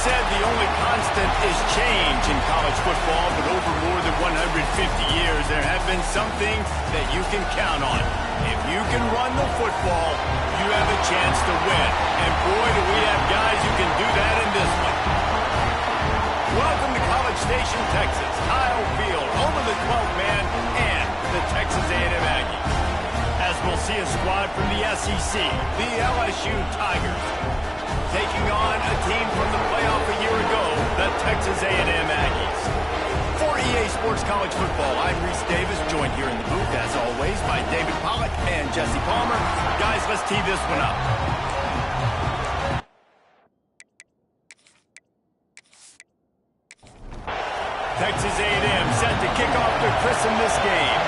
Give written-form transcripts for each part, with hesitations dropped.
said the only constant is change in college football, but over more than 150 years, there have been some things that you can count on. If you can run the football, you have a chance to win. And boy, do we have guys who can do that in this one. Welcome to College Station, Texas. Kyle Field, home of the 12th man and the Texas A&M Aggies. As we'll see a squad from the SEC, the LSU Tigers, taking on a team from the playoff a year ago, the Texas A&M Aggies. For EA Sports College Football, I'm Reese Davis, joined here in the booth, as always, by David Pollack and Jesse Palmer. Guys, let's tee this one up. Texas A&M set to kick off to christen this game.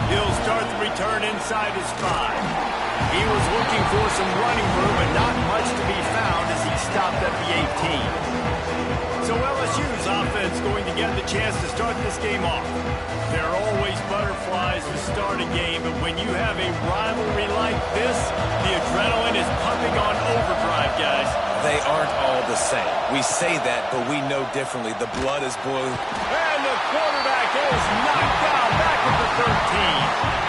He'll start the return inside his 5. He was looking for some running room, but not much to be found as he stopped at the 18. So LSU's offense going to get the chance to start this game off. There are always butterflies to start a game, but when you have a rivalry like this, the adrenaline is pumping on overdrive, guys. They aren't all the same. We say that, but we know differently. The blood is boiling. And the quarterback is knocked down back at the 13.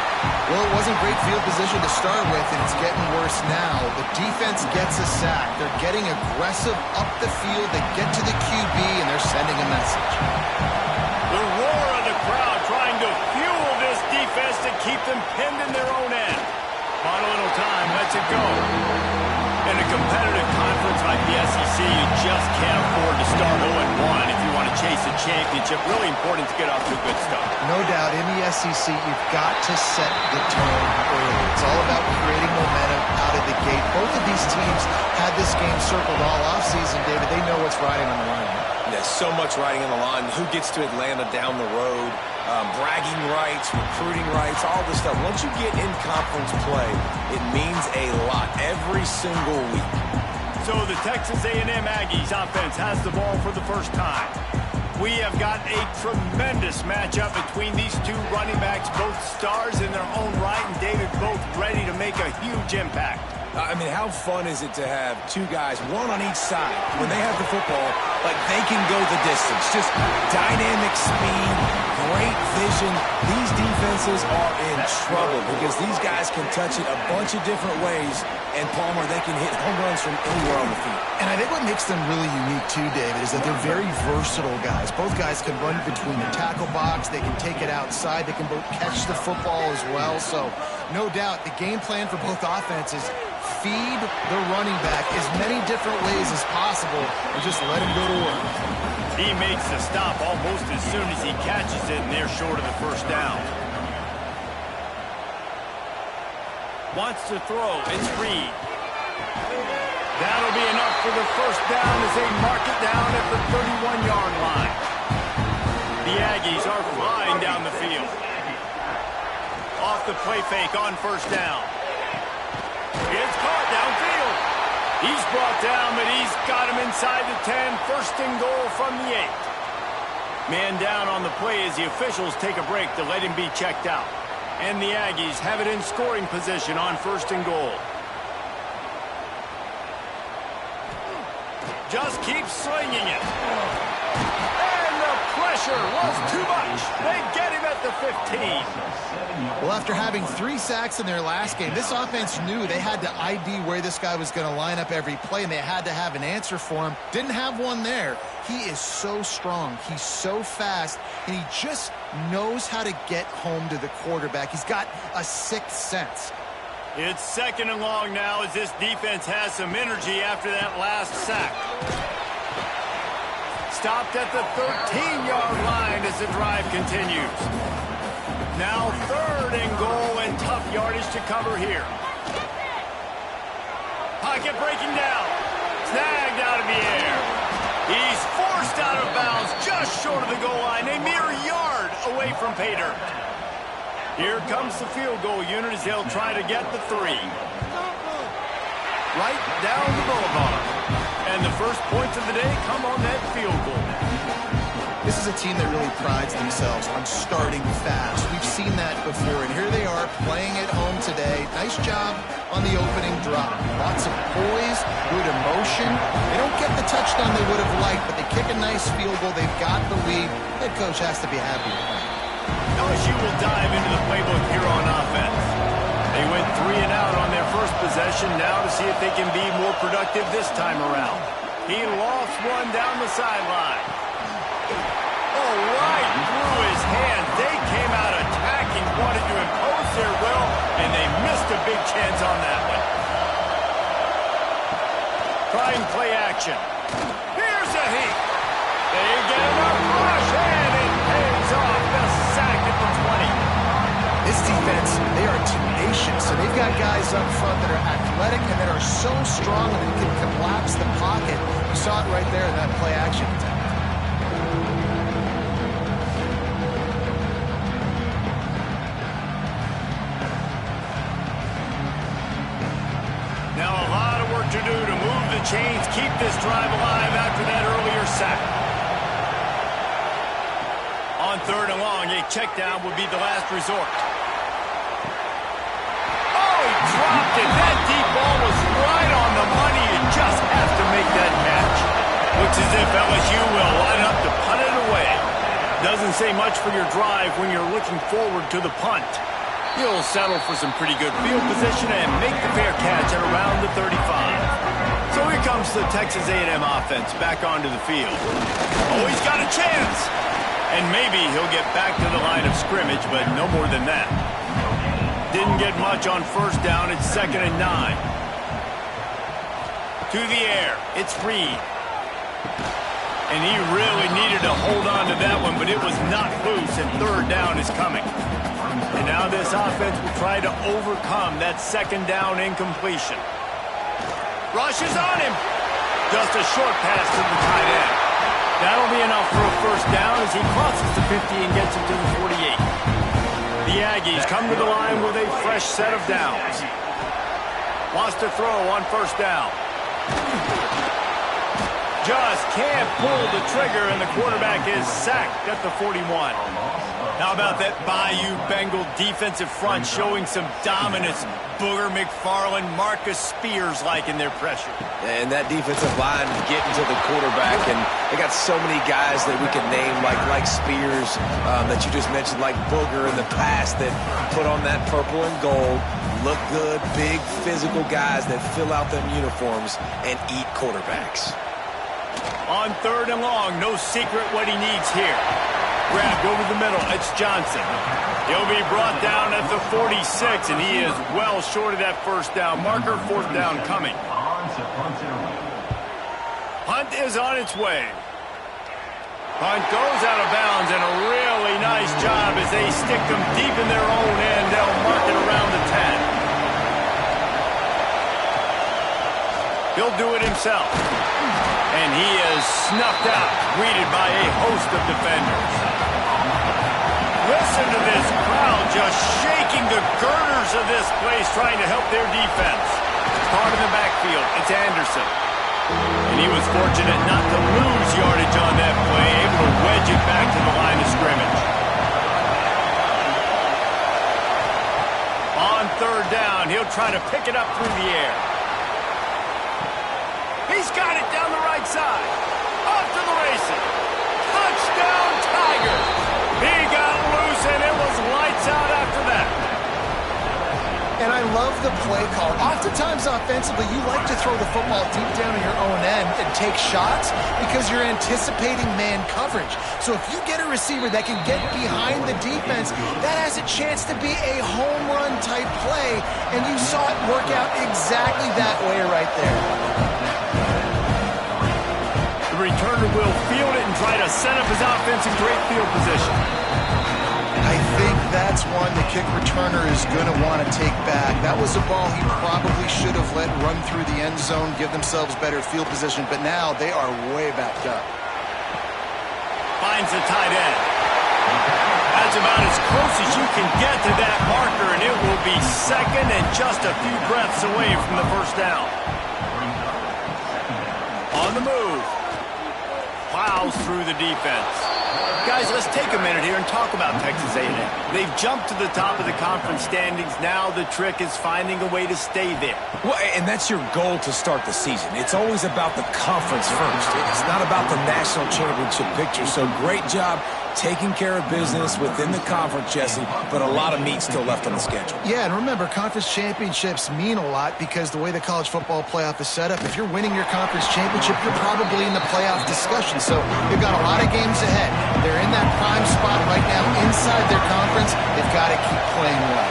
Well, it wasn't great field position to start with, and it's getting worse now. The defense gets a sack. They're getting aggressive up the field. They get to the QB, and they're sending a message. The roar of the crowd trying to fuel this defense to keep them pinned in their own end. On a little time, lets it go. In a competitive conference like the SEC, you just can't afford to start 0-1 if you want to chase a championship. Really important to get off to a good start. No doubt, in the SEC, you've got to set the tone early. It's all about creating momentum out of the gate. Both of these teams had this game circled all offseason, David. They know what's riding on the line. There's so much riding on the line. Who gets to Atlanta down the road? Bragging rights, recruiting rights, all this stuff. Once you get in conference play, it means a lot every single week. So the Texas A&M Aggies offense has the ball for the first time. We have got a tremendous matchup between these two running backs, both stars in their own right, and David, both ready to make a huge impact. I mean, how fun is it to have two guys, one on each side, when they have the football, like they can go the distance. Just dynamic speed, great vision. These defenses are in trouble because these guys can touch it a bunch of different ways, and Palmer, they can hit home runs from anywhere on the field. And I think what makes them really unique too, David, is that they're very versatile guys. Both guys can run between the tackle box. They can take it outside. They can both catch the football as well. So no doubt the game plan for both offenses, feed the running back as many different ways as possible and just let him go to work. He makes the stop almost as soon as he catches it, and they're short of the first down. Wants to throw. It's Reed. That'll be enough for the first down as they mark it down at the 31-yard line. The Aggies are flying down the field. Off the play fake on first down. It's caught downfield. He's brought down, but he's got him inside the 10. First and goal from the 8. Man down on the play as the officials take a break to let him be checked out. And the Aggies have it in scoring position on first and goal. Just keep slinging it. And the pressure was too much. They get him at the 15. Well, after having 3 sacks in their last game, this offense knew they had to ID where this guy was going to line up every play, and they had to have an answer for him. Didn't have one there. He is so strong. He's so fast, and he just knows how to get home to the quarterback. He's got a 6th sense. It's second and long now as this defense has some energy after that last sack. Stopped at the 13-yard line as the drive continues. Now third and goal and tough yardage to cover here. Pocket breaking down. Snagged out of the air. He's forced out of bounds just short of the goal line. A mere yard away from pay dirt. Here comes the field goal unit as they'll try to get the 3. Right down the boulevard. And the first points of the day come on that field goal. This is a team that really prides themselves on starting fast. We've seen that before, and here they are playing at home today. Nice job on the opening drop. Lots of poise, good emotion. They don't get the touchdown they would have liked, but they kick a nice field goal. They've got the lead. Head coach has to be happy with that. LSU will dive into the playbook here on offense. They went 3 and out on their first possession, now to see if they can be more productive this time around. He lost one down the sideline. Oh, right through his hand. They came out attacking, wanted to impose their will, and they missed a big chance on that one. Trying play action. Here's a heat. They get enough rush, and it pays off. The sack at the 20. This defense, they are tenacious, so they've got guys up front that are athletic and that are so strong that they can collapse the pocket. You saw it right there in that play action attempt. Now a lot of work to do to move the chains, keep this drive alive after that earlier sack. On 3rd and long, a check down would be the last resort. Oh, he dropped it. That deep ball was right on the money. You just have to make that catch. Looks as if LSU will line up to punt it away. Doesn't say much for your drive when you're looking forward to the punt. You'll settle for some pretty good field position and make the fair catch at around the 35. So here comes the Texas A&M offense back onto the field. Oh, he's got a chance. And maybe he'll get back to the line of scrimmage, but no more than that. Didn't get much on 1st down. It's 2nd and 9. To the air. It's Reed. And he really needed to hold on to that one, but it was not loose, and 3rd down is coming. And now this offense will try to overcome that 2nd down incompletion. Rushes on him. Just a short pass to the tight end. That'll be enough for a 1st down as he crosses the 50 and gets it to the 48. The Aggies come to the line with a fresh set of downs. Wants to throw on 1st down. Just can't pull the trigger, and the quarterback is sacked at the 41. How about that Bayou Bengal defensive front showing some dominance? Booger McFarland, Marcus Spears-like in their pressure. And that defensive line getting to the quarterback, and they got so many guys that we can name like Spears that you just mentioned, like Booger in the past that put on that purple and gold, look good, big physical guys that fill out them uniforms and eat quarterbacks. On 3rd and long, no secret what he needs here. Grabbed over the middle, it's Johnson. He'll be brought down at the 46, and he is well short of that 1st down marker. 4th down coming. Punt is on its way. Punt goes out of bounds, and a really nice job as they stick them deep in their own end. They'll mark it around the 10. He'll do it himself. And he is snuffed out, greeted by a host of defenders. Listen to this crowd just shaking the girders of this place, trying to help their defense. Caught in the backfield, it's Anderson. And he was fortunate not to lose yardage on that play, able to wedge it back to the line of scrimmage. On 3rd down, he'll try to pick it up through the air. He's got it down the right side. Off to the races. Touchdown, Tigers. He got loose, and it was lights out after that. And I love the play call. Oftentimes offensively, you like to throw the football deep down in your own end and take shots because you're anticipating man coverage. So if you get a receiver that can get behind the defense, that has a chance to be a home run type play, and you saw it work out exactly that way right there. The returner will field it and try to set up his offense in great field position. I think that's one the kick returner is going to want to take back. That was a ball he probably should have let run through the end zone, give themselves better field position, but now they are way backed up. Finds the tight end. That's about as close as you can get to that marker, and it will be 2nd and just a few breaths away from the 1st down. On the move. Plows through the defense. Guys, let's take a minute here and talk about Texas A&M. They've jumped to the top of the conference standings. Now the trick is finding a way to stay there. Well, and that's your goal to start the season. It's always about the conference first. It's not about the national championship picture. So great job taking care of business within the conference, Jesse, but a lot of meat still left on the schedule. Yeah, and remember, conference championships mean a lot because the way the college football playoff is set up, if you're winning your conference championship, you're probably in the playoff discussion. So they've got a lot of games ahead. They're in that prime spot right now inside their conference. They've got to keep playing well.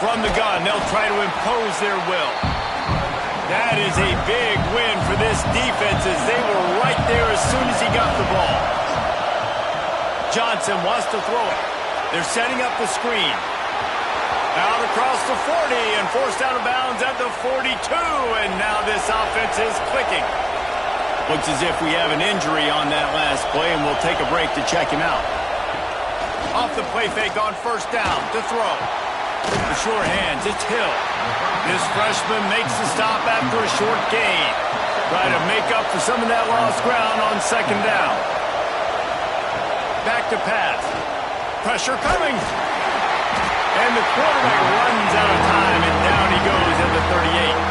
From the gun, they'll try to impose their will. That is a big win for this defense as they were right there as soon as he got the ball. Johnson wants to throw it. They're setting up the screen. Out across the 40 and forced out of bounds at the 42. And now this offense is clicking. Looks as if we have an injury on that last play, and we'll take a break to check him out. Off the play fake on first down to throw. The sure hands, it's Hill. This freshman makes the stop after a short gain. Try to make up for some of that lost ground on second down. Back to pass. Pressure coming. And the quarterback runs out of time, and down he goes at the 38.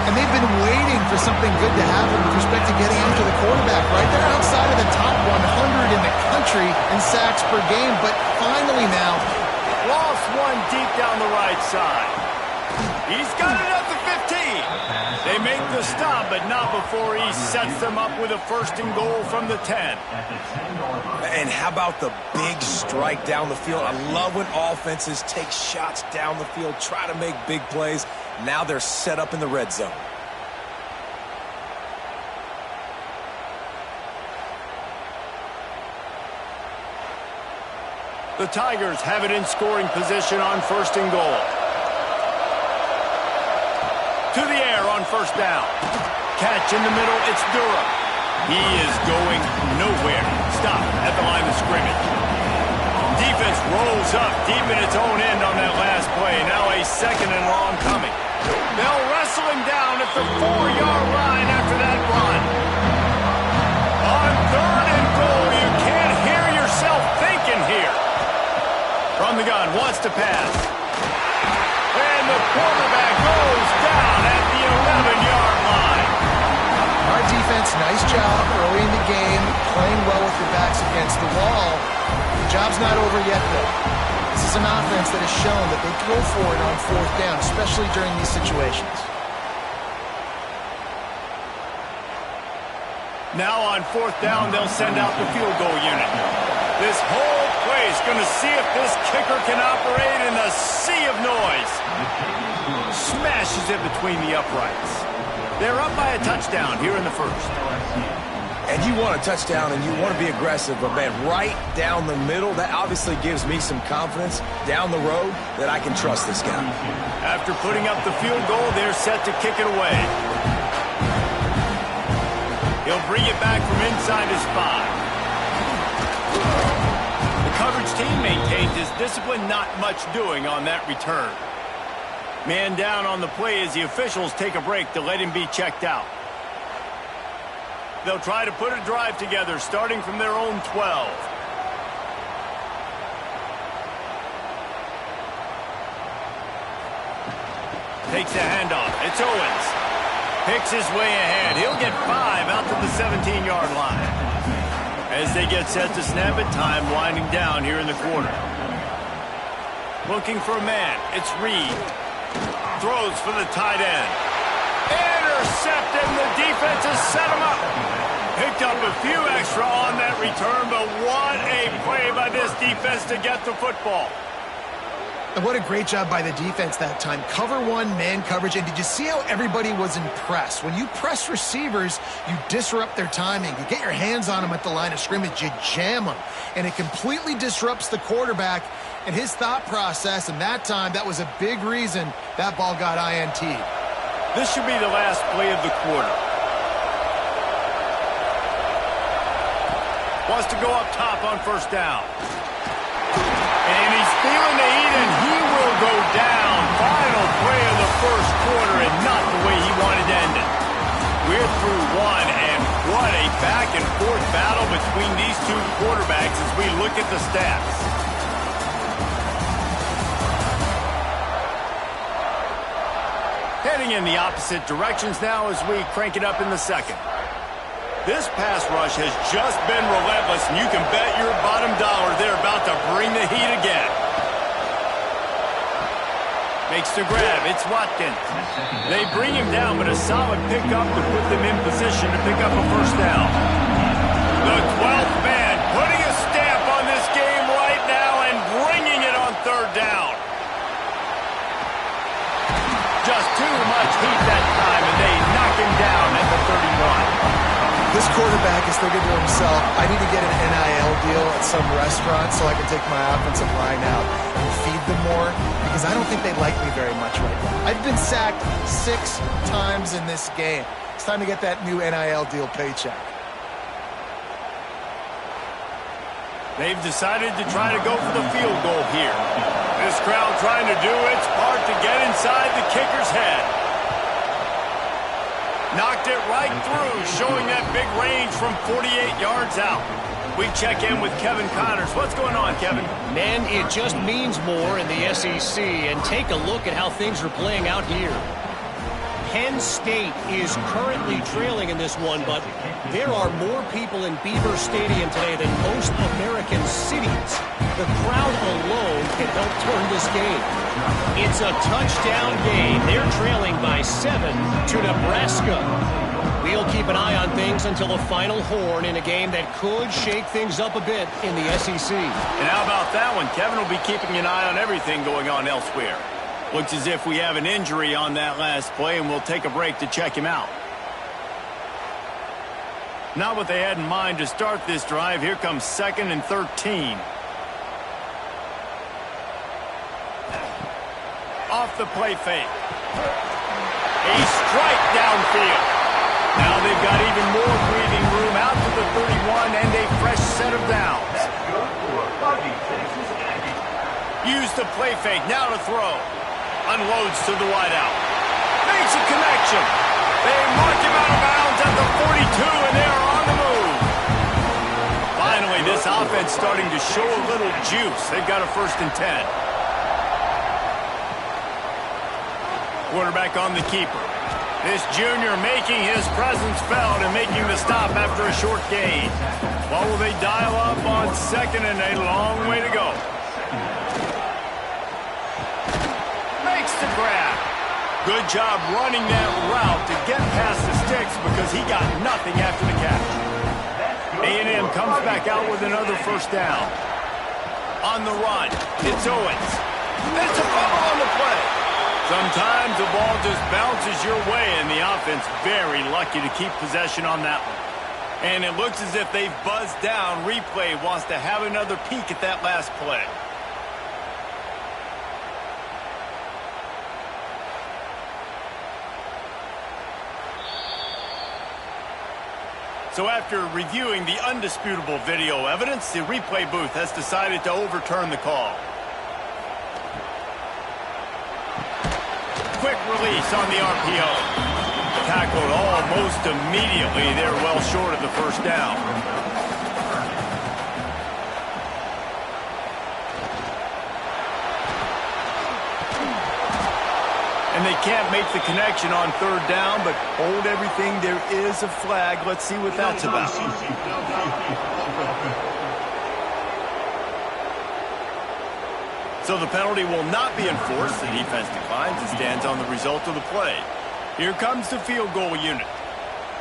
And they've been waiting for something good to happen with respect to getting after the quarterback, right? They're outside of the top 100 in the country in sacks per game, but finally now, lost one deep down the right side. He's got it at the 15. They make the stop, but not before he sets them up with a first and goal from the 10. And how about the big strike down the field? I love when offenses take shots down the field, try to make big plays. Now they're set up in the red zone. The Tigers have it in scoring position on first and goal. To the air on first down. Catch in the middle, it's Durham. He is going nowhere. Stop at the line of scrimmage. Defense rolls up deep in its own end on that last play. Now a second and long coming. They'll wrestle him down at the 4-yard line after that run. On third and goal, you can't hear yourself thinking here. From the gun, wants to pass. And the quarterback goes down at the 11-yard line. our defense, nice job early in the game, playing well with your backs against the wall. The job's not over yet, though. This is an offense that has shown that they throw for it on fourth down, especially during these situations. Now on fourth down, they'll send out the field goal unit. This whole play is going to see if this kicker can operate in a sea of noise. Smashes it between the uprights. They're up by a touchdown here in the first. And you want a touchdown and you want to be aggressive, but man, right down the middle, that obviously gives me some confidence down the road that I can trust this guy. After putting up the field goal, they're set to kick it away. He'll bring it back from inside his 5. The coverage team maintains his discipline, not much doing on that return. Man down on the play as the officials take a break to let him be checked out. They'll try to put a drive together, starting from their own 12. Takes the handoff. It's Owens. Picks his way ahead. He'll get 5 out to the 17-yard line. As they get set to snap it, time winding down here in the quarter. Looking for a man. It's Reed. Throws for the tight end. Intercepted, and the defense has set him up. Picked up a few extra on that return, but what a play by this defense to get the football. And what a great job by the defense that time. Cover one, man coverage. And did you see how everybody was impressed? When you press receivers, you disrupt their timing. You get your hands on them at the line of scrimmage. You jam them. And it completely disrupts the quarterback and his thought process. And that time, that was a big reason that ball got INT'd. This should be the last play of the quarter. Wants to go up top on first down. And he's feeling the heat, and he will go down. Final play of the first quarter, and not the way he wanted to end it. We're through one, and what a back-and-forth battle between these two quarterbacks as we look at the stats. Heading in the opposite directions now as we crank it up in the second. This pass rush has just been relentless, and you can bet your bottom dollar they're about to bring the heat again. Makes the grab. It's Watkins. They bring him down, but a solid pickup to put them in position to pick up a first down. The 12th man putting a stamp on this game right now and bringing it on third down. Just too much heat that time, and they knock him down at the 31. This quarterback is thinking to himself, I need to get an NIL deal at some restaurant so I can take my offensive line out and feed them more, because I don't think they like me very much right now. I've been sacked 6 times in this game. It's time to get that new NIL deal paycheck. They've decided to try to go for the field goal here. This crowd trying to do its part to get inside the kicker's head. Knocked it right through, showing that big range from 48 yards out. We check in with Kevin Connors. What's going on, Kevin? Man, it just means more in the SEC, and take a look at how things are playing out here. Penn State is currently trailing in this one, but there are more people in Beaver Stadium today than most American cities. The crowd alone can help turn this game. It's a touchdown game. They're trailing by 7 to Nebraska. We'll keep an eye on things until the final horn in a game that could shake things up a bit in the SEC. And how about that one? Kevin will be keeping an eye on everything going on elsewhere. Looks as if we have an injury on that last play, and we'll take a break to check him out. Not what they had in mind to start this drive. Here comes 2nd and 13. Off the play fake. A strike downfield. Now they've got even more breathing room out to the 31 and a fresh set of downs. Use the play fake. Now to throw. Unloads to the wideout. Makes a connection. They mark him out of bounds at the 42, and they're on the move. Finally, this offense starting to show a little juice. They've got a 1st and 10. Quarterback on the keeper. This junior making his presence felt and making the stop after a short gain. What will they dial up on 2nd and a long way to go? Makes the grab. Good job running that route to get past the sticks because he got nothing after the catch. A&M comes back out with another 1st down. On the run, it's Owens. It's a fumble on the play. Sometimes the ball just bounces your way, and the offense very lucky to keep possession on that one. And it looks as if they've buzzed down. Replay wants to have another peek at that last play. So after reviewing the undisputable video evidence, the replay booth has decided to overturn the call. Quick release on the RPO. Tackled almost immediately. They're well short of the 1st down. And they can't make the connection on 3rd down, but hold everything. There is a flag. Let's see what that's about. So the penalty will not be enforced. The defense declines and stands on the result of the play. Here comes the field goal unit.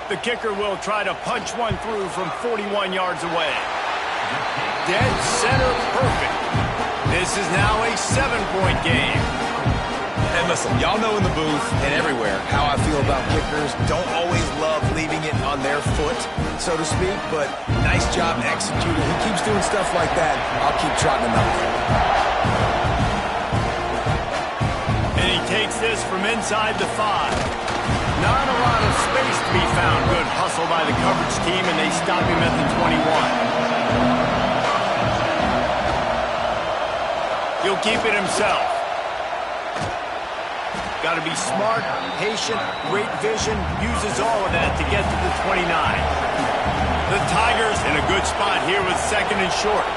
The kicker will try to punch one through from 41 yards away. Dead center perfect. This is now a 7-point game. And listen, y'all know in the booth and everywhere how I feel about kickers. Don't always love leaving it on their foot, so to speak, but nice job executing. He keeps doing stuff like that. I'll keep trotting him out. And he takes this from inside the 5. Not a lot of space to be found. Good hustle by the coverage team, and they stop him at the 21. He'll keep it himself. Got to be smart, patient, great vision, uses all of that to get to the 29. The Tigers in a good spot here with second and short.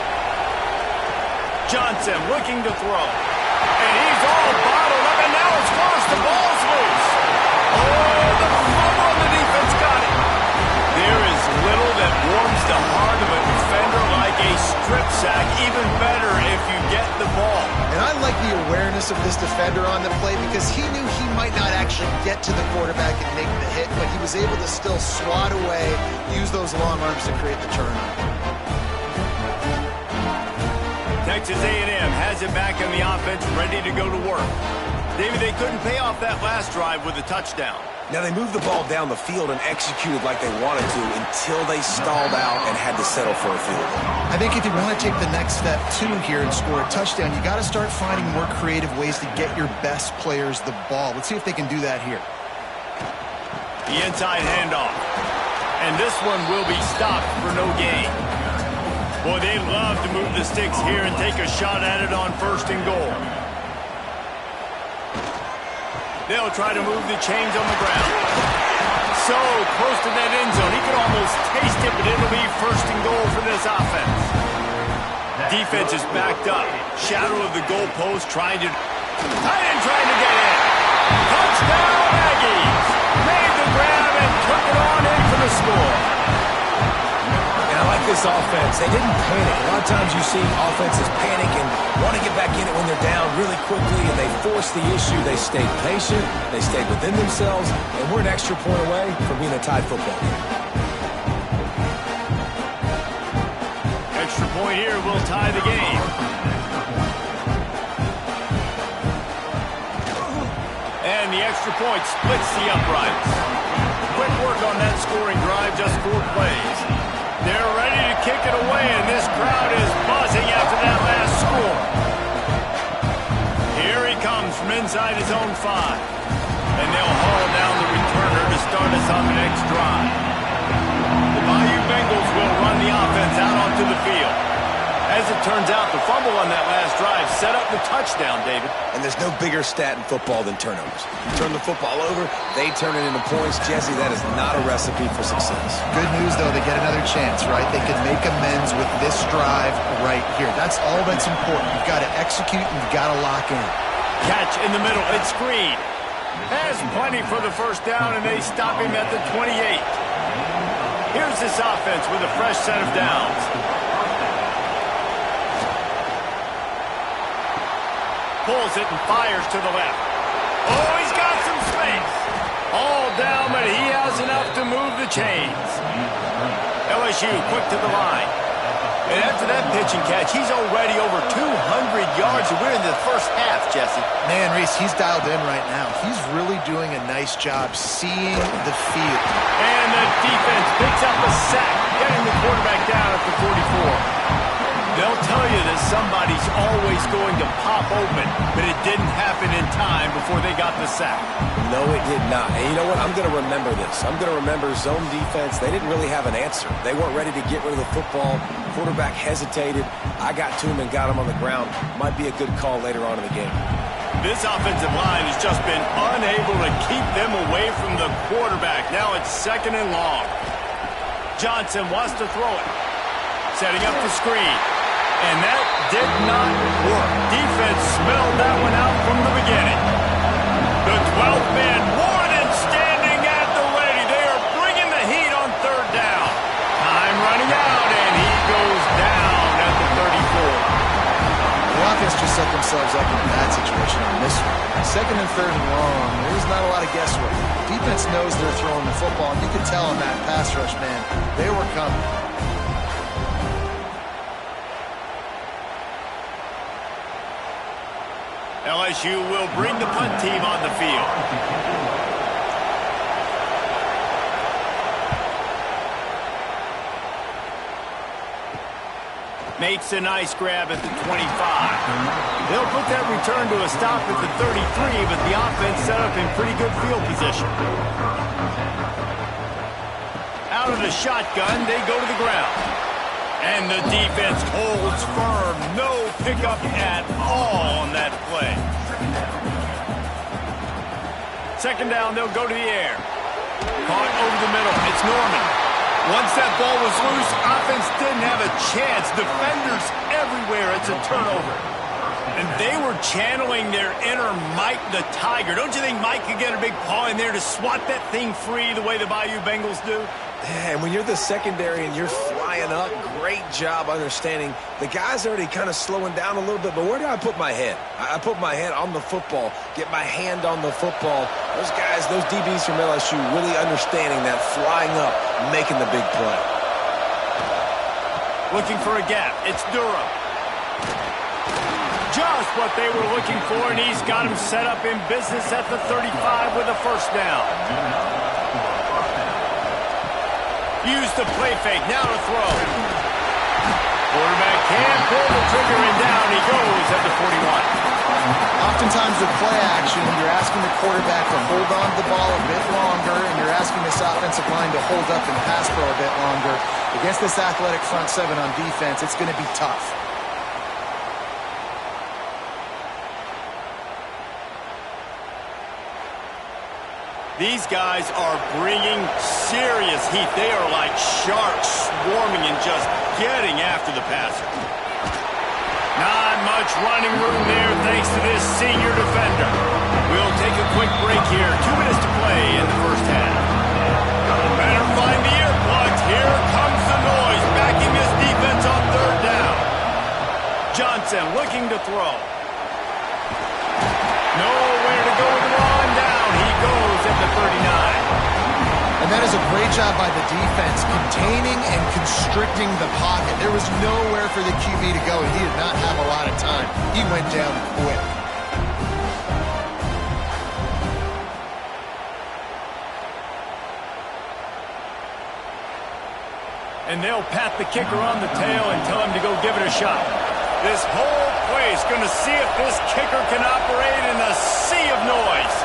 Johnson looking to throw. And he's all bottled up, and now it's close. The ball's loose. Oh, the fumble, and the defense got it. There is little that warms the heart of a defender like a strip sack. Even better if you get the ball. And I like the awareness of this defender on the play because he knew he might not actually get to the quarterback and make the hit, but he was able to still swat away, use those long arms to create the turnover. Texas A&M has it back in the offense, ready to go to work. David, they couldn't pay off that last drive with a touchdown. Now, they moved the ball down the field and executed like they wanted to until they stalled out and had to settle for a field goal. I think if you want to take the next step, too, here and score a touchdown, you got to start finding more creative ways to get your best players the ball. Let's see if they can do that here. The inside handoff. And this one will be stopped for no gain. Boy, they love to move the sticks here and take a shot at it on first and goal. They'll try to move the chains on the ground. So close to that end zone. He could almost taste it, but it'll be first and goal for this offense. Defense is backed up. Shadow of the goalpost trying to... Tight end trying to get in. Touchdown, Aggies. Made the grab and took it on in for the score. And I like this offense. They didn't panic. A lot of times you see offenses panic and want to get back in it when they're down really quickly, and they force the issue. They stayed patient. They stayed within themselves, and we're an extra point away from being a tied football game. Extra point here will tie the game. And the extra point splits the uprights. Quick work on that scoring drive, just 4 plays. They're ready to kick it away, and this crowd is buzzing after that last score. Here he comes from inside his own 5. And they'll haul down the returner to start us on the next drive. The Bayou Bengals will run the offense out onto the field. As it turns out, the fumble on that last drive set up the touchdown, David. And there's no bigger stat in football than turnovers. You turn the football over, they turn it into points. Jesse, that is not a recipe for success. Good news, though, they get another chance, right? They can make amends with this drive right here. That's all that's important. You've got to execute and you've got to lock in. Catch in the middle. It's screen. Has plenty for the first down, and they stop him at the 28. Here's this offense with a fresh set of downs. Pulls it and fires to the left. Oh, he's got some space. All down, but he has enough to move the chains. LSU quick to the line. And after that pitch and catch, he's already over 200 yards, and we're in the first half, Jesse. Man, Reese, he's dialed in right now. He's really doing a nice job seeing the field. And the defense picks up a sack, getting the quarterback down at the 44. They'll tell you that somebody's always going to pop open, but it didn't happen in time before they got the sack. No, it did not. And you know what? I'm going to remember this. I'm going to remember zone defense. They didn't really have an answer. They weren't ready to get rid of the football. Quarterback hesitated. I got to him and got him on the ground. Might be a good call later on in the game. This offensive line has just been unable to keep them away from the quarterback. Now it's second and long. Johnson wants to throw it. Setting up the screen. And that did not work. Defense smelled that one out from the beginning. The 12th man more than standing at the ready. They are bringing the heat on third down. Time running out, and he goes down at the 34. The offense just set themselves up in a bad situation on this one. Second and third and long, there's not a lot of guesswork. Defense knows they're throwing the football, and you can tell on that pass rush, man, they were coming. LSU will bring the punt team on the field. Makes a nice grab at the 25. They'll put that return to a stop at the 33, but the offense set up in pretty good field position. Out of the shotgun, they go to the ground. And the defense holds firm. No pickup at all on that play. Second down, they'll go to the air. Caught over the middle. It's Norman. Once that ball was loose, offense didn't have a chance. Defenders everywhere. It's a turnover. And they were channeling their inner Mike the Tiger. Don't you think Mike could get a big paw in there to swat that thing free the way the Bayou Bengals do? Yeah, and when you're the secondary and you're flying up, great job understanding. The guy's already kind of slowing down a little bit, but where do I put my head? I put my head on the football, get my hand on the football. Those guys, those DBs from LSU really understanding that, flying up, making the big play. Looking for a gap. It's Durham. Just what they were looking for, and he's got him set up in business at the 35 with a first down. Use the play fake, now to throw. Quarterback can pull the trigger, and down he goes at the 41. Oftentimes with play action, you're asking the quarterback to hold on to the ball a bit longer, and you're asking this offensive line to hold up and pass pro a bit longer. Against this athletic front seven on defense, it's going to be tough. These guys are bringing serious heat. They are like sharks swarming and just getting after the passer. Not much running room there thanks to this senior defender. We'll take a quick break here. 2 minutes to play in the first half. Better find the earplugs. Here comes the noise. Backing this defense on third down. Johnson looking to throw. Nowhere to go with the ball, and down he goes at the 39. And that is a great job by the defense, containing and constricting the pocket. There was nowhere for the QB to go, and he did not have a lot of time. He went down quick. And they'll pat the kicker on the tail and tell him to go give it a shot. This whole place going to see if this kicker can operate in a sea of noise.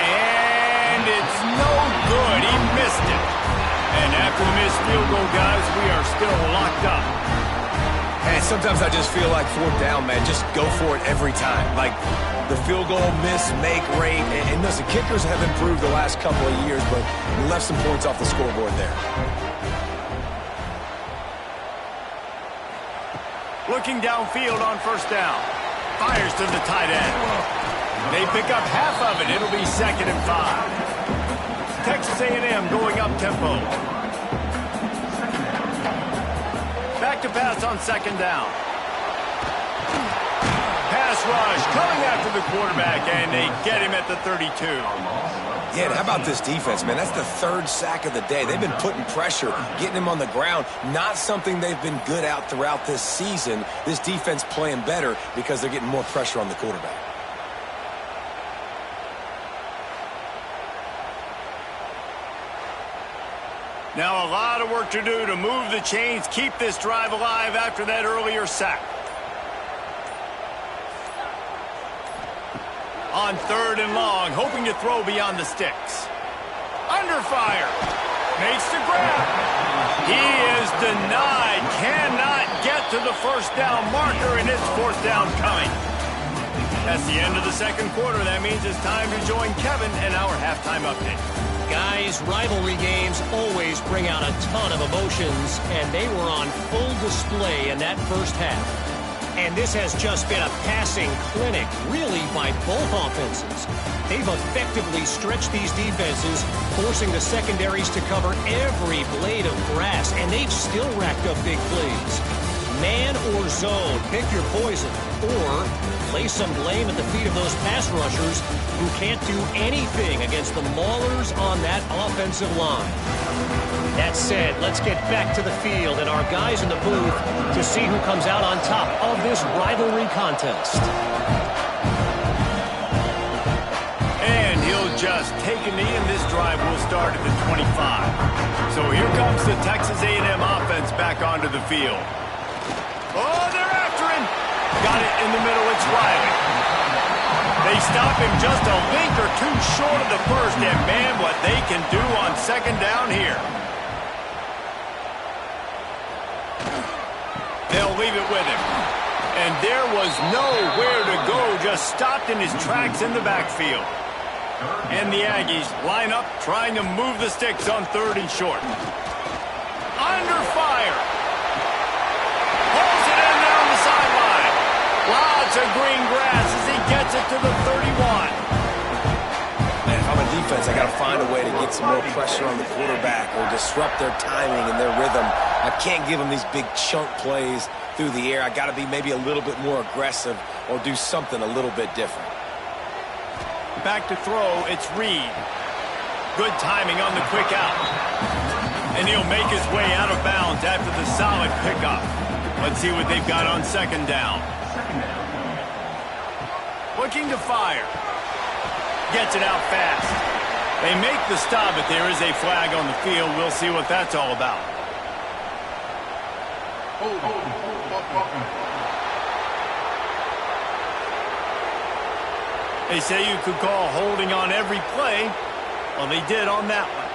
And it's no good. He missed it. And after the missed field goal, guys, we are still locked up. And sometimes I just feel like fourth down, man. Just go for it every time. Like the field goal miss, make rate. And listen, kickers have improved the last couple of years, but we left some points off the scoreboard there. Looking downfield on first down. Fires to the tight end. They pick up half of it. It'll be 2nd and 5. Texas A&M going up tempo. Back to pass on 2nd down. Pass rush coming after the quarterback, and they get him at the 32. Yeah, and how about this defense, man? That's the 3rd sack of the day. They've been putting pressure, getting him on the ground. Not something they've been good at throughout this season. This defense playing better because they're getting more pressure on the quarterback. Now a lot of work to do to move the chains, keep this drive alive after that earlier sack. On 3rd and long, hoping to throw beyond the sticks. Under fire. Makes the grab. He is denied. Cannot get to the first down marker, and it's 4th down coming. That's the end of the 2nd quarter. That means it's time to join Kevin in our halftime update. Guys, rivalry games always bring out a ton of emotions, and they were on full display in that first half. And this has just been a passing clinic, really, by both offenses. They've effectively stretched these defenses, forcing the secondaries to cover every blade of grass, and they've still racked up big plays. Man or zone, pick your poison, or lay some blame at the feet of those pass rushers who can't do anything against the maulers on that offensive line. That said, let's get back to the field and our guys in the booth to see who comes out on top of this rivalry contest. And he'll just take a knee, and this drive will start at the 25. So here comes the Texas A&M offense back onto the field. Oh, they're after him. Got it in the middle. It's Riley. They stop him just a link or two short of the first, and man, what they can do on 2nd down here. They'll leave it with him. And there was nowhere to go, just stopped in his tracks in the backfield. And the Aggies line up, trying to move the sticks on 3rd and short. Under fire. Pulls it in down the sideline. Lots of green grass as he gets it to the 31. Man, if I'm a defense, I got to find a way to get some more pressure on the quarterback or disrupt their timing and their rhythm. I can't give them these big chunk plays through the air. I got to be maybe a little bit more aggressive or do something a little bit different. Back to throw, it's Reed. Good timing on the quick out. And he'll make his way out of bounds after the solid pickup. Let's see what they've got on 2nd down. Looking to fire. Gets it out fast. They make the stop, but there is a flag on the field. We'll see what that's all about. They say you could call holding on every play. Well, they did on that one.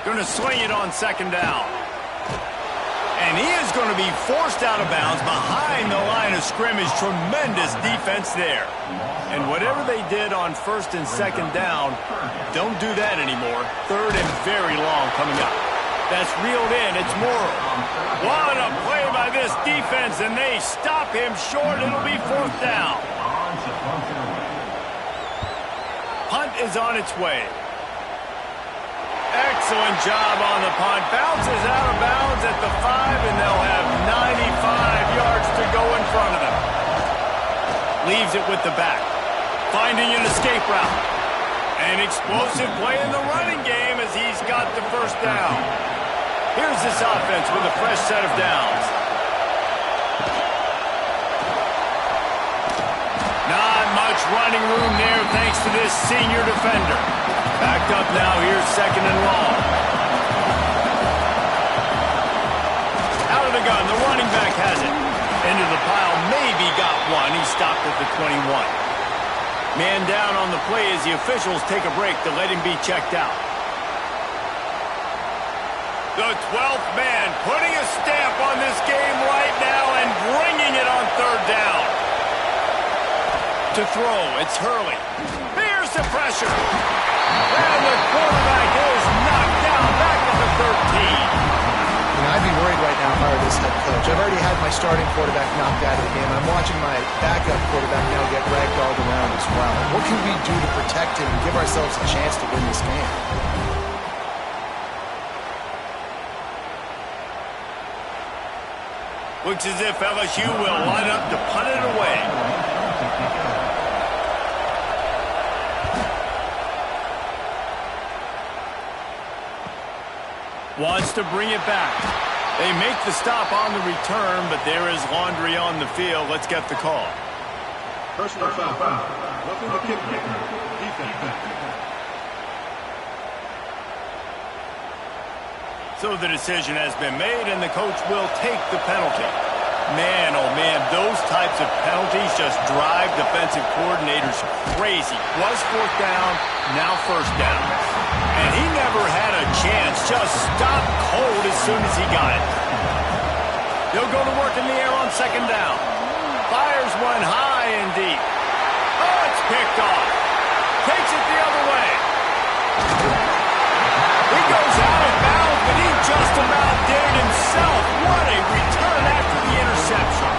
Going to swing it on 2nd down. And he is going to be forced out of bounds behind the line of scrimmage. Tremendous defense there. And whatever they did on 1st and 2nd down, don't do that anymore. 3rd and very long coming up. That's reeled in. It's Morrow. What a play by this defense, and they stop him short. It'll be 4th down. Punt is on its way. Excellent job on the punt. Bounces out of bounds at the 5, and they'll have 95 yards to go in front of them. Leaves it with the back. Finding an escape route. An explosive play in the running game as he's got the 1st down. Here's this offense with a fresh set of downs. Not much running room there thanks to this senior defender. Backed up now, here's 2nd and long. Out of the gun, the running back has it. Into the pile, maybe got one. He stopped at the 21. Man down on the play as the officials take a break to let him be checked out. The 12th man putting a stamp on this game right now and bringing it on 3rd down. To throw, it's Hurley. Here's the pressure. And the quarterback is knocked down back at the 13. I'd be worried right now if I were this head coach. I've already had my starting quarterback knocked out of the game. I'm watching my backup quarterback now get ragdolled around as well. What can we do to protect him and give ourselves a chance to win this game? Looks as if LSU will line up to punt it away. Wants to bring it back. They make the stop on the return, but there is laundry on the field. Let's get the call. Personal foul. Roughing the kick. Defense. So the decision has been made, and the coach will take the penalty. Man, oh man, those types of penalties just drive defensive coordinators crazy. Was 4th down, now 1st down. And he never had a chance, just stopped cold as soon as he got it. He'll go to work in the air on 2nd down. Fires one high and deep. Oh, it's picked off. Takes it the other way. He goes out of bounds, but he just about did it himself. What a return after the interception.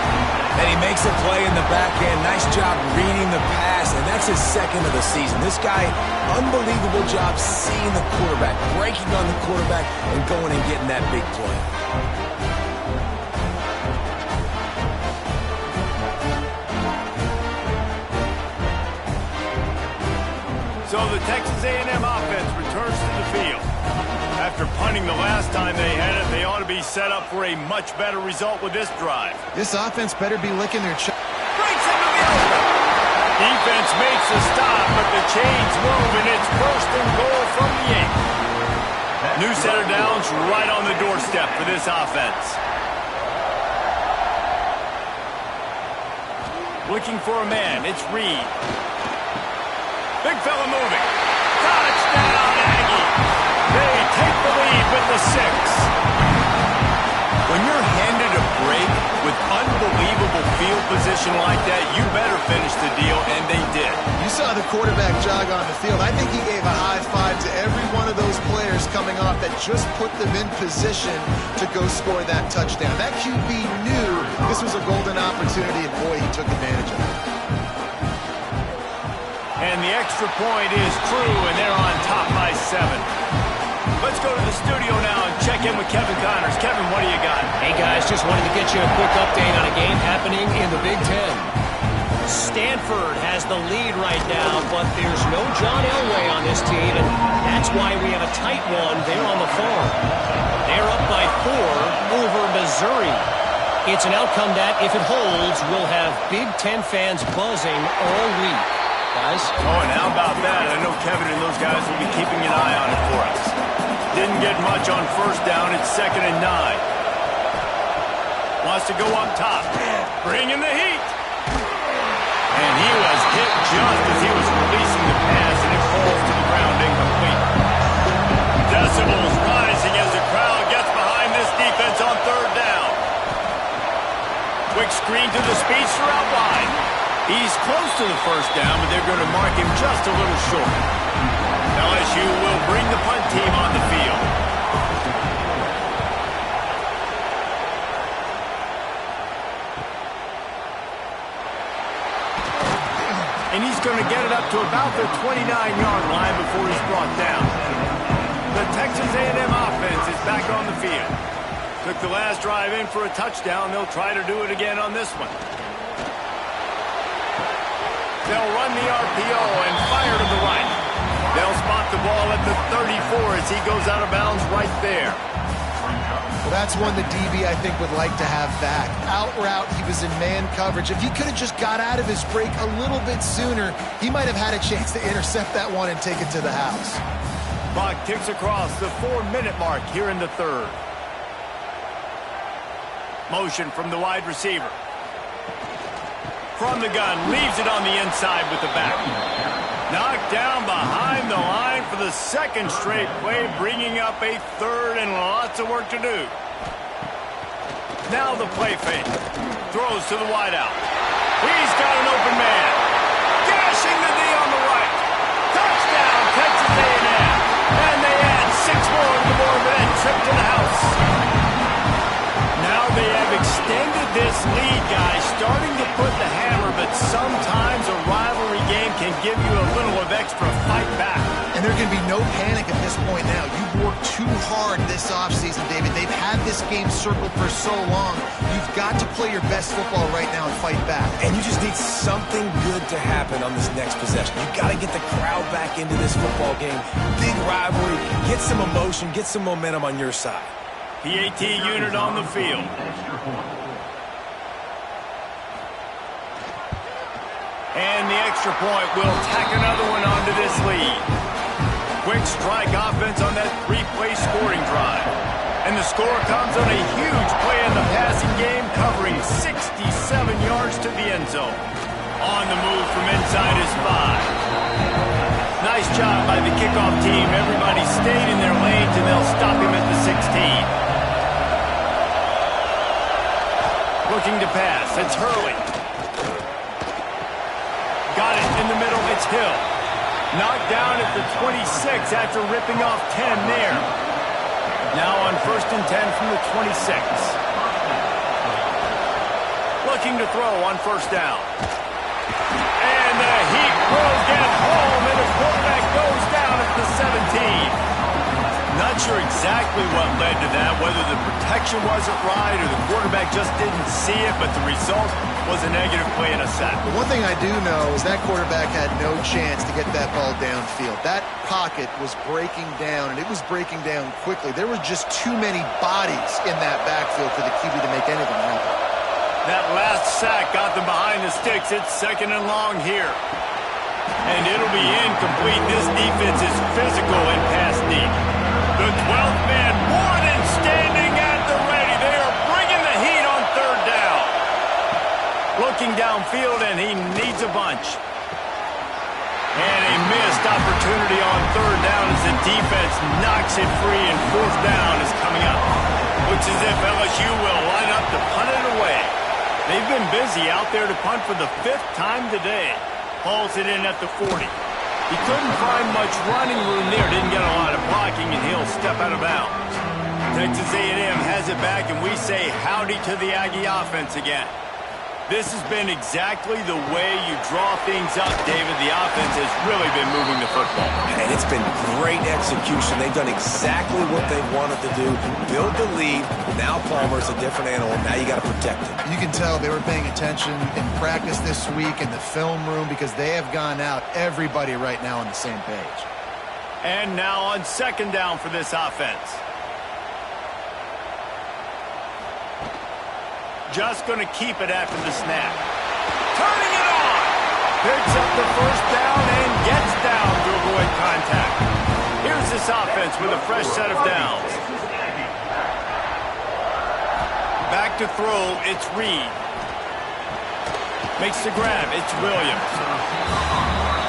And he makes a play in the back end. Nice job reading the pass, and that's his 2nd of the season. This guy, unbelievable job seeing the quarterback, breaking on the quarterback, and going and getting that big play. So the Texas A&M offense returns to the field. After punting the last time they had it, they ought to be set up for a much better result with this drive. This offense better be licking their chops. Breaks into the open. Defense makes a stop, but the chains move, and it's 1st and goal from the 8. New set of downs right on the doorstep for this offense. Looking for a man, it's Reed. Big fella moving. Touchdown, Aggie. They take the lead with the 6. When you're handed a break with unbelievable field position like that, you better finish the deal, and they did. You saw the quarterback jog on the field. I think he gave a high five to every one of those players coming off that just put them in position to go score that touchdown. That QB knew this was a golden opportunity, and boy, he took advantage of it. And the extra point is true, and they're on top by 7. Let's go to the studio now and check in with Kevin Connors. Kevin, what do you got? Hey, guys, just wanted to get you a quick update on a game happening in the Big Ten. Stanford has the lead right now, but there's no John Elway on this team, and that's why we have a tight one there on the farm. They're up by 4 over Missouri. It's an outcome that, if it holds, will have Big Ten fans buzzing all week. Guys? Oh, and how about that? I know Kevin and those guys will be keeping an eye on it for us. Didn't get much on first down. It's 2nd and 9. Wants to go up top. Bring in the heat. And he was hit just as he was releasing the pass, and it falls to the ground incomplete. Decibels rising as the crowd gets behind this defense on 3rd down. Quick screen to the speedster out wide. He's close to the first down, but they're going to mark him just a little short. LSU will bring the punt team on the field. And he's going to get it up to about the 29-yard line before he's brought down. The Texas A&M offense is back on the field. Took the last drive in for a touchdown. They'll try to do it again on this one. They'll run the RPO and fire to the right. They'll spot the ball at the 34 as he goes out of bounds right there. Well, that's one the DB, I think, would like to have back. Out route, he was in man coverage. If he could have just got out of his break a little bit sooner, he might have had a chance to intercept that one and take it to the house. Clock ticks across the 4-minute mark here in the 3rd. Motion from the wide receiver. From the gun, leaves it on the inside with the back. Knocked down behind the line for the 2nd straight play, bringing up a 3rd and lots of work to do. Now the play fake. Throws to the wideout. He's got an open man. Gashing the knee on the right. Touchdown, Texas A&M. And they add 6 more to the board with that trip to the house. Now they have extended this lead, guys, starting to put the hammer, but sometimes a rivalry game can give you a little of extra fight back. And there can be no panic at this point now. You've worked too hard this offseason, David. They've had this game circled for so long. You've got to play your best football right now and fight back. And you just need something good to happen on this next possession. You've got to get the crowd back into this football game. Big rivalry. Get some emotion. Get some momentum on your side. PAT unit on the field. And the extra point will tack another one onto this lead. Quick strike offense on that 3-play scoring drive. And the score comes on a huge play in the passing game, covering 67 yards to the end zone. On the move from inside his 5. Nice job by the kickoff team. Everybody stayed in their lanes, and they'll stop him at the 16. Looking to pass. It's Hurley. Got it in the middle. It's Hill. Knocked down at the 26 after ripping off 10 there. Now on 1st and 10 from the 26. Looking to throw on 1st down. And the Heat will get home, and the quarterback goes down at the 17. Not sure exactly what led to that, whether the protection wasn't right or the quarterback just didn't see it, but the result was a negative play and a sack. The one thing I do know is that quarterback had no chance to get that ball downfield. That pocket was breaking down, and it was breaking down quickly. There were just too many bodies in that backfield for the QB to make anything happen. That last sack got them behind the sticks. It's 2nd and long here. And it'll be incomplete. This defense is physical and pass deep. The 12th man more than standing at the ready. They are bringing the heat on 3rd down. Looking downfield, and he needs a bunch. And a missed opportunity on 3rd down as the defense knocks it free, and 4th down is coming up. Looks as if LSU will line up to punt it away. They've been busy out there to punt for the 5th time today. Hauls it in at the 40. He couldn't find much running room there. Didn't get a lot of blocking, and he'll step out of bounds. Texas A&M has it back, and we say howdy to the Aggie offense again. This has been exactly the way you draw things up, David. The offense has really been moving the football. And it's been great execution. They've done exactly what they wanted to do. Build the lead. Now Palmer's a different animal. Now you got to protect him. You can tell they were paying attention in practice this week in the film room because they have gone out, everybody right now on the same page. And now on 2nd down for this offense. Just going to keep it after the snap. Turning it on. Picks up the 1st down and gets down to avoid contact. Here's this offense with a fresh set of downs. Back to throw, it's Reed. Makes the grab, it's Williams.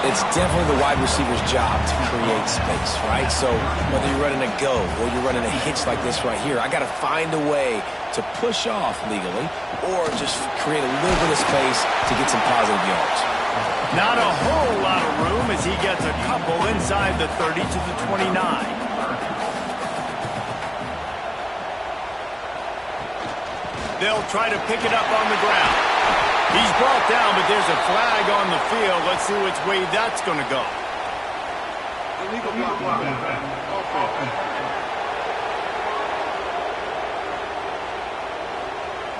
It's definitely the wide receiver's job to create space, right? So whether you're running a go or you're running a hitch like this right here, I got to find a way to push off legally or just create a little bit of space to get some positive yards. Not a whole lot of room as he gets a couple inside the 30 to the 29. They'll try to pick it up on the ground. He's brought down, but there's a flag on the field. Let's see which way that's going to go. Illegal block.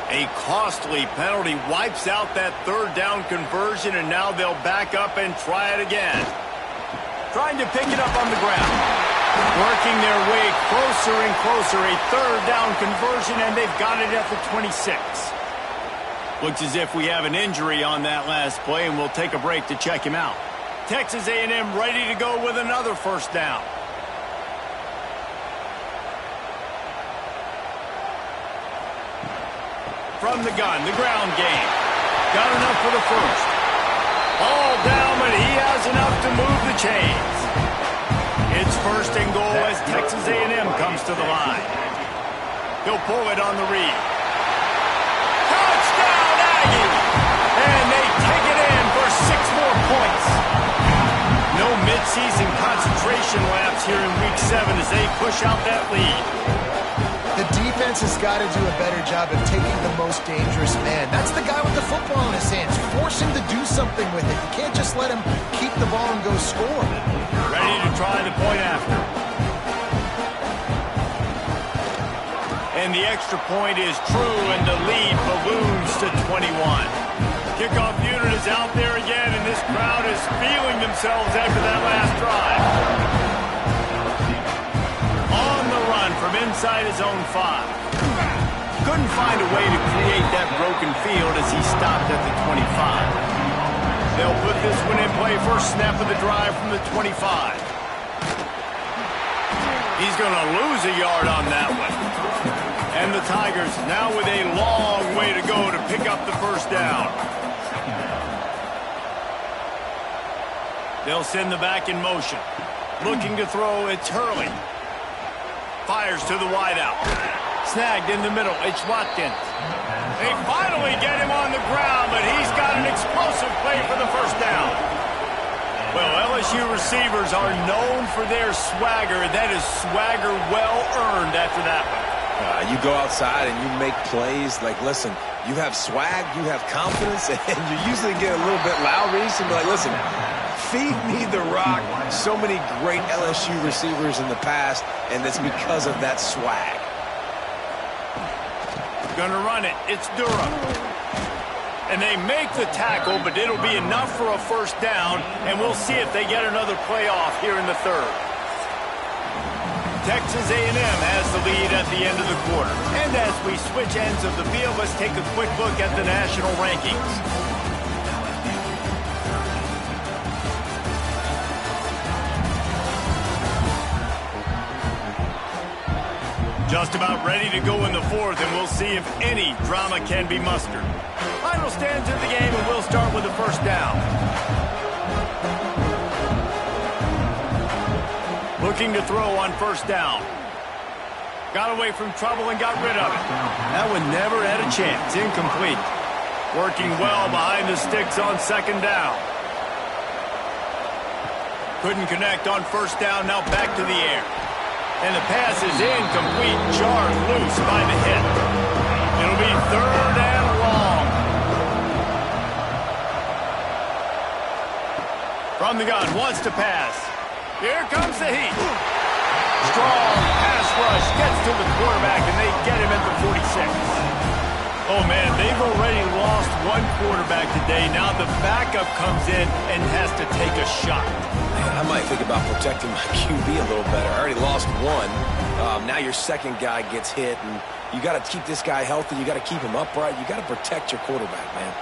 A costly penalty wipes out that 3rd down conversion, and now they'll back up and try it again. Trying to pick it up on the ground. Working their way closer and closer. A 3rd down conversion, and they've got it at the 26. Looks as if we have an injury on that last play, and we'll take a break to check him out. Texas A&M ready to go with another 1st down. From the gun, the ground game. Got enough for the 1st. All down, but he has enough to move the chains. It's 1st and goal as Texas A&M comes to the line. He'll pull it on the read. And they take it in for 6 more points. No midseason concentration laps here in Week 7 as they push out that lead. The defense has got to do a better job of taking the most dangerous man. That's the guy with the football in his hands. Force him to do something with it. You can't just let him keep the ball and go score. Ready to try the point after. And the extra point is true, and the lead balloons to 21. Kickoff unit is out there again, and this crowd is feeling themselves after that last drive. On the run from inside his own 5. Couldn't find a way to create that broken field as he stopped at the 25. They'll put this one in play. First snap of the drive from the 25. He's going to lose a yard on that one. And the Tigers now with a long way to go to pick up the 1st down. They'll send the back in motion. Looking to throw, it's Hurley. Fires to the wideout. Snagged in the middle, it's Watkins. They finally get him on the ground, but he's got an explosive play for the 1st down. Well, LSU receivers are known for their swagger. That is swagger well earned after that one. You go outside and you make plays. Like, listen, you have swag, you have confidence, and you usually get a little bit loud, Reese, and be like, listen, feed me the rock. So many great LSU receivers in the past, and it's because of that swag. Gonna run it. It's Durham. And they make the tackle, but it'll be enough for a 1st down, and we'll see if they get another playoff here in the 3rd. Texas A&M has the lead at the end of the quarter. And as we switch ends of the field, let's take a quick look at the national rankings. Just about ready to go in the 4th, and we'll see if any drama can be mustered. Final stands of the game, and we'll start with the 1st down. Looking to throw on 1st down. Got away from trouble and got rid of it. That one never had a chance. Incomplete. Working well behind the sticks on second down. Couldn't connect on first down, now back to the air. And the pass is incomplete, jarred loose by the hit. It'll be third and long. From the gun, wants to pass. Here comes the heat. Strong pass rush, gets to the quarterback, and they get him at the 46. Oh, man, they've already lost one quarterback today. Now the backup comes in and has to take a shot. Man, I might think about protecting my QB a little better. I already lost one. Now your second guy gets hit, and you got to keep this guy healthy. You got to keep him upright. You got to protect your quarterback, man.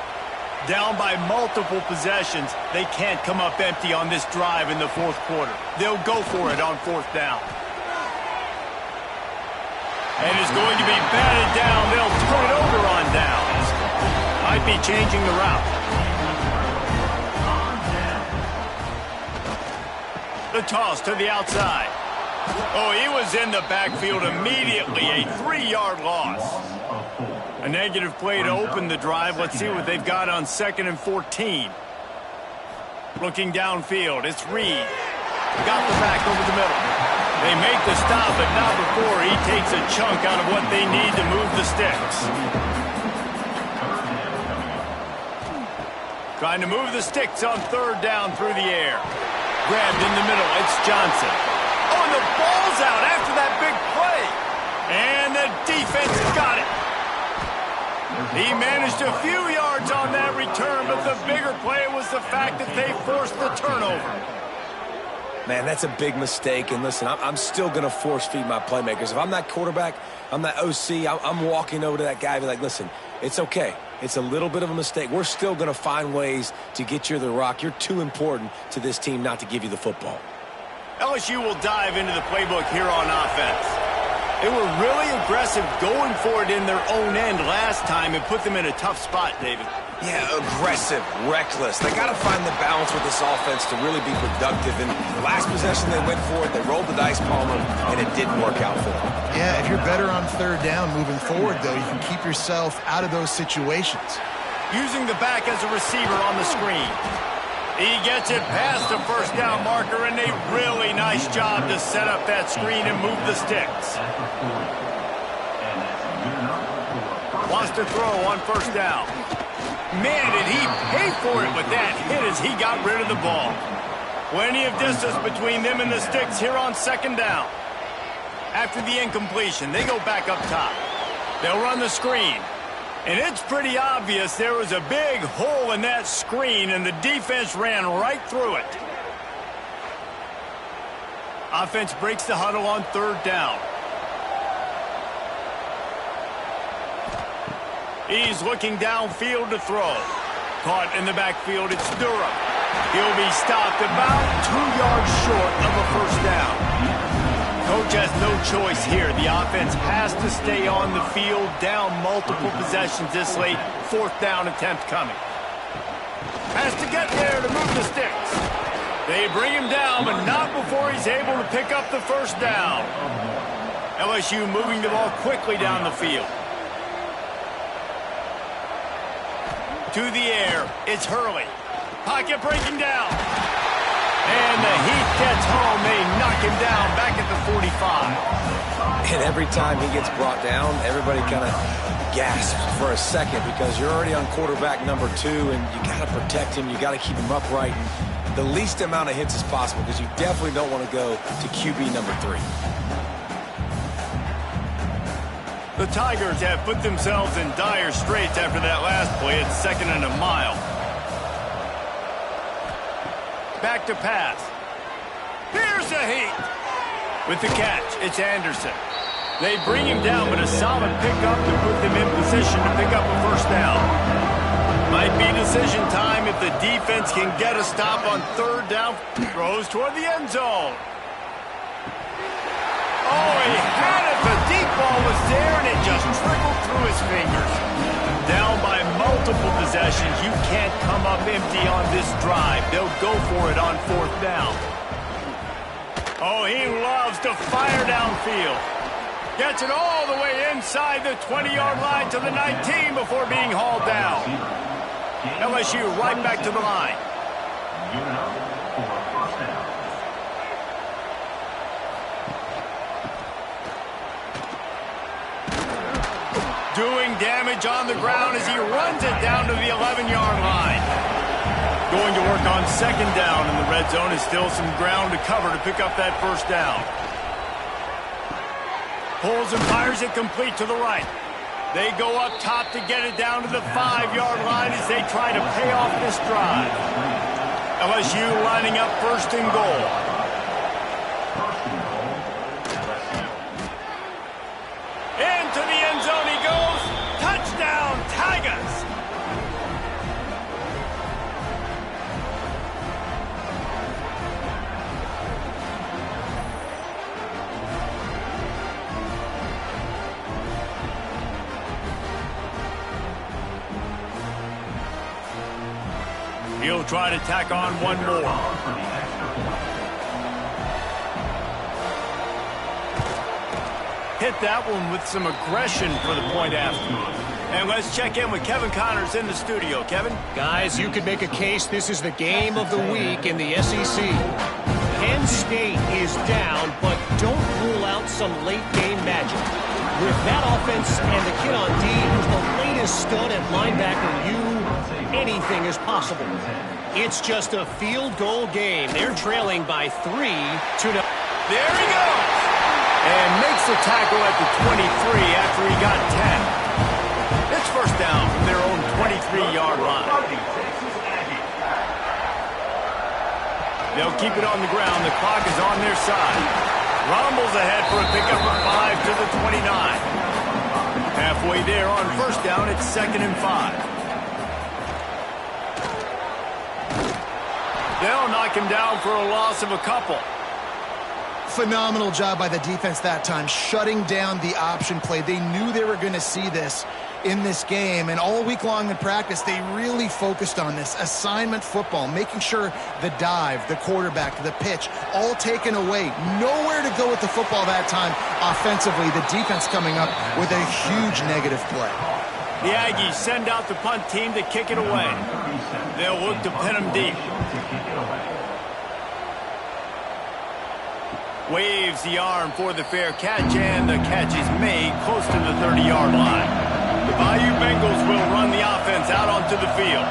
Down by multiple possessions, they can't come up empty on this drive in the fourth quarter. They'll go for it on fourth down. And it's going to be batted down. They'll turn it over on downs. Might be changing the route. The toss to the outside. Oh, he was in the backfield immediately. A 3-yard loss. A negative play to open the drive. Let's see what they've got on 2nd and 14. Looking downfield, it's Reed. Got the back over the middle. They make the stop, but not before he takes a chunk out of what they need to move the sticks. Trying to move the sticks on third down through the air. Grabbed in the middle, it's Johnson. Oh, and the ball's out after that big play. And the defense got it. He managed a few yards on that return, but the bigger play was the fact that they forced the turnover. Man, that's a big mistake. And listen, I'm still going to force feed my playmakers. If I'm that quarterback, I'm that OC, I'm walking over to that guy and be like, listen, it's okay. It's a little bit of a mistake. We're still going to find ways to get you the rock. You're too important to this team not to give you the football. LSU will dive into the playbook here on offense. They were really aggressive going for it in their own end last time and put them in a tough spot, David. Yeah, aggressive, reckless. They got to find the balance with this offense to really be productive. And the last possession they went for it, they rolled the dice, Palmer, and it didn't work out for them. Yeah, if you're better on third down moving forward, though, you can keep yourself out of those situations. Using the back as a receiver on the screen. He gets it past the first down marker, and a really nice job to set up that screen and move the sticks. Wants to throw on first down. Man, did he pay for it with that hit as he got rid of the ball. Plenty of distance between them and the sticks here on second down. After the incompletion, they go back up top. They'll run the screen. And it's pretty obvious there was a big hole in that screen, and the defense ran right through it. Offense breaks the huddle on third down. He's looking downfield to throw. Caught in the backfield, it's Durham. He'll be stopped about 2 yards short of a first down. Coach has no choice here. The offense has to stay on the field, down multiple possessions this late. Fourth down attempt coming. Has to get there to move the sticks. They bring him down, but not before he's able to pick up the first down. LSU moving the ball quickly down the field. To the air, it's Hurley. Pocket breaking down. And the Heat gets home. They knock him down back at the 45. And every time he gets brought down, everybody kind of gasps for a second because you're already on quarterback number 2, and you got to protect him. You got to keep him upright. And the least amount of hits as possible because you definitely don't want to go to QB number 3. The Tigers have put themselves in dire straits after that last play. It's 2nd and a mile. Back to pass. Here's the Heat. With the catch, it's Anderson. They bring him down, but a solid pickup to put them in position to pick up a first down. Might be decision time if the defense can get a stop on third down. Throws toward the end zone. Oh, he had it. The deep ball was there, and it just trickled through his fingers. Down by multiple possessions. You can't come up empty on this drive. They'll go for it on fourth down. Oh, he loves to fire downfield. Gets it all the way inside the 20-yard line to the 19 before being hauled down. LSU right back to the line. Doing damage on the ground as he runs it down to the 11-yard line. Going to work on second down in the red zone is still some ground to cover to pick up that first down. Pulls and fires it complete to the right. They go up top to get it down to the 5-yard line as they try to pay off this drive. LSU lining up first and goal. Into the end zone he goes. Touchdown, Tigers! He'll try to tack on one more. Hit that one with some aggression for the point after. And let's check in with Kevin Connors in the studio. Kevin? Guys, you could make a case this is the game of the week in the SEC. Penn State is down, but don't rule out some late-game magic. With that offense and the kid on D, who's the latest stud at linebacker, anything is possible. It's just a field goal game. They're trailing by 3 to 0. There he goes! And makes the tackle at the 23 after he got 10. It's first down from their own 23-yard line. They'll keep it on the ground. The clock is on their side. Rumbles ahead for a pickup of 5 to the 29. Halfway there on first down, it's 2nd and 5. They'll knock him down for a loss of a couple. Phenomenal job by the defense that time, shutting down the option play. They knew they were going to see this in this game, and all week long in practice, they really focused on this assignment football, making sure the dive, the quarterback, the pitch, all taken away. Nowhere to go with the football that time offensively. The defense coming up with a huge negative play. The Aggies send out the punt team to kick it away. They'll look to pin them deep. Waves the arm for the fair catch, and the catch is made close to the 30-yard line. The Bayou Bengals will run the offense out onto the field.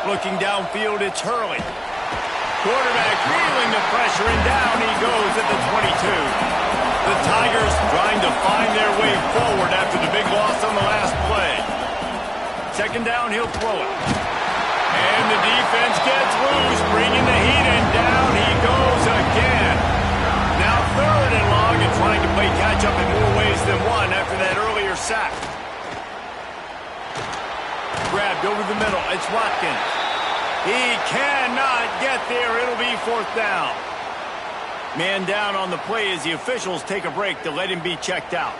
Looking downfield, it's Hurley. Quarterback feeling the pressure, and down he goes at the 22. The Tigers trying to find their way forward after the big loss on the last play. Second down, he'll throw it. And the defense gets loose, bringing the heat, and down he goes again. Now 3rd and long, and trying to play catch-up in more ways than one after that earlier sack. Grabbed over the middle, it's Watkins. He cannot get there, it'll be 4th down. Man down on the play as the officials take a break to let him be checked out.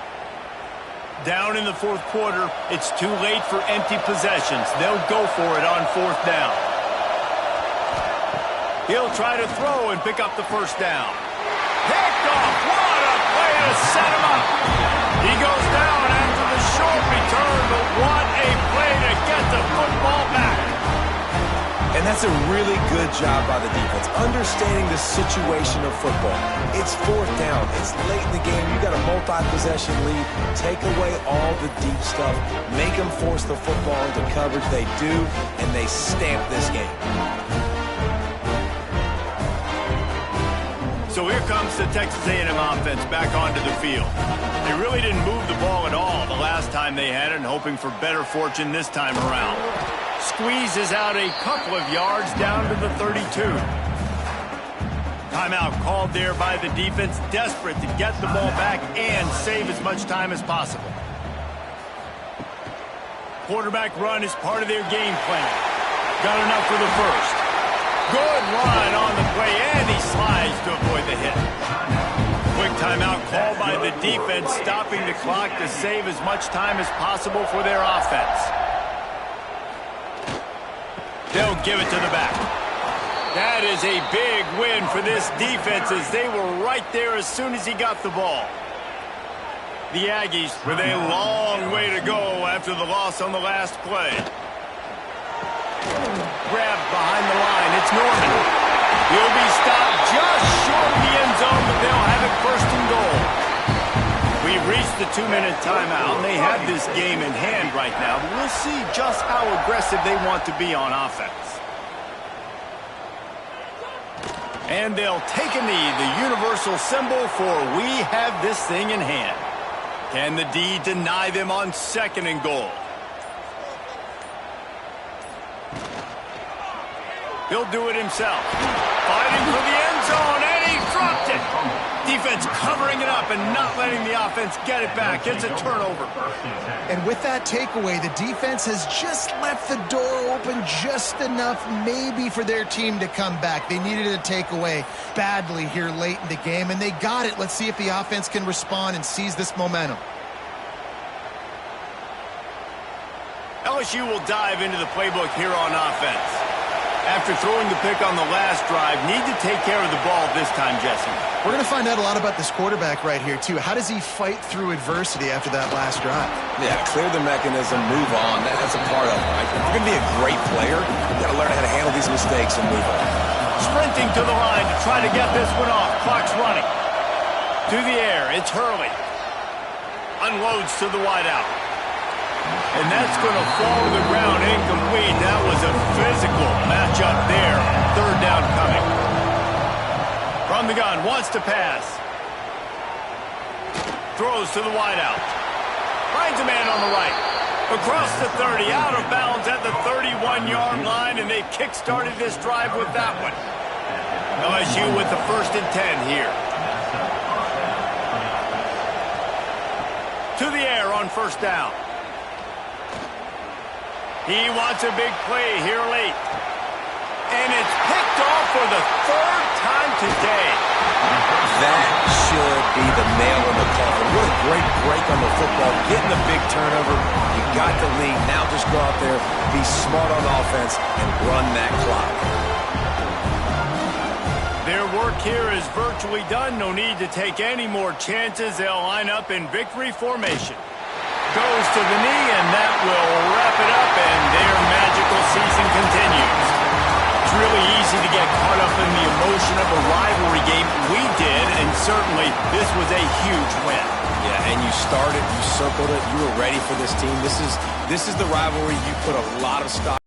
Down in the 4th quarter, it's too late for empty possessions. They'll go for it on 4th down. He'll try to throw and pick up the first down. Picked off. What a play to set him up. He goes down after the short return, but what a play to get the football back. And that's a really good job by the defense, understanding the situation of football. It's 4th down. It's late in the game. You got a multi-possession lead. Take away all the deep stuff. Make them force the football into coverage. They do, and they stamp this game. So here comes the Texas A&M offense back onto the field. They really didn't move the ball at all the last time they had it, and hoping for better fortune this time around. Squeezes out a couple of yards down to the 32. Timeout called there by the defense, desperate to get the ball back and save as much time as possible. Quarterback run is part of their game plan. Got enough for the first. Good run on the play, and he slides to avoid the hit. Quick timeout called by the defense, stopping the clock to save as much time as possible for their offense. They'll give it to the back. That is a big win for this defense as they were right there as soon as he got the ball. The Aggies with a long way to go after the loss on the last play. Grabbed behind the line. It's Norman. He'll be stopped just short of the end zone, but they'll have it first and goal. We've reached the 2-minute timeout, and they have this game in hand right now. But we'll see just how aggressive they want to be on offense. And they'll take a knee, the universal symbol for we have this thing in hand. Can the D deny them on 2nd and goal? He'll do it himself. Fighting for the end zone, and he dropped it. Defense covering it up and not letting the offense get it back. It's a turnover. And with that takeaway, the defense has just left the door open just enough maybe for their team to come back. They needed a takeaway badly here late in the game, and they got it. Let's see if the offense can respond and seize this momentum. LSU will dive into the playbook here on offense. After throwing the pick on the last drive, need to take care of the ball this time, Jesse. We're going to find out a lot about this quarterback right here, too. How does he fight through adversity after that last drive? Yeah, clear the mechanism, move on. That's a part of it, right? If you're going to be a great player, you've got to learn how to handle these mistakes and move on. Sprinting to the line to try to get this one off. Clock's running. To the air, it's Hurley. Unloads to the wideout. And that's going to fall to the ground incomplete. That was a physical matchup there. 3rd down coming. From the gun, wants to pass. Throws to the wideout. Finds a man on the right. Across the 30, out of bounds at the 31-yard line, and they kick-started this drive with that one. LSU with the 1st and 10 here. To the air on 1st down. He wants a big play here late. And it's picked off for the 3rd time today. That should be the nail in the coffin. What a great break on the football. Getting the big turnover. You got the lead. Now just go out there, be smart on offense, and run that clock. Their work here is virtually done. No need to take any more chances. They'll line up in victory formation. Goes to the knee, and that will wrap it up, and their magical season continues. It's really easy to get caught up in the emotion of a rivalry game. We did, and certainly this was a huge win. Yeah, and you started, you circled it, you were ready for this team. This is the rivalry you put a lot of stock